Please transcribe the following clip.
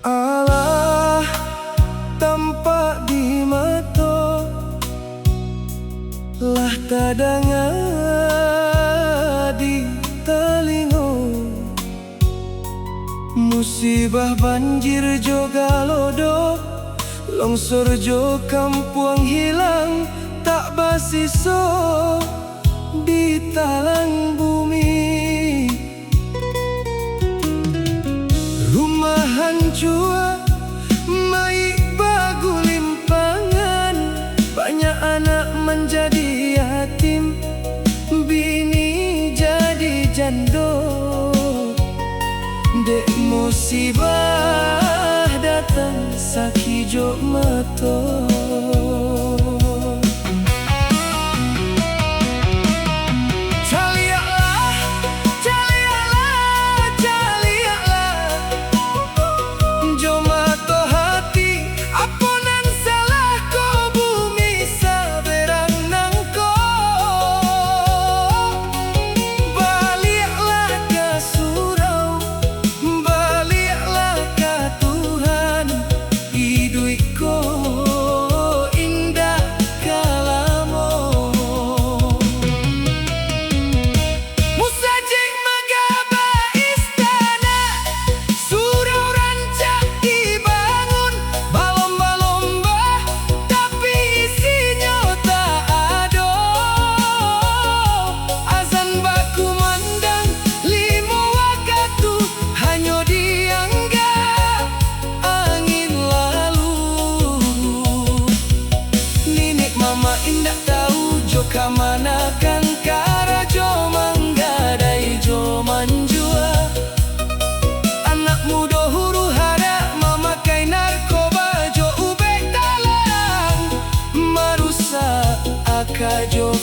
Allah tampak di mata, lah tadanga di telinga. Musibah banjir jo galodo, longsor jo kampung hilang, tak basiso di talang bumi. Rumah hancur, mai bagu limpangan, banyak anak menjadi yatim, bini jadi jando. Dek musibah datang sakijo mato. Kamanakan kara jo manggadai jo manjua. Anak muda huru hara memakai narkoba jo ubek talang, marusak akajo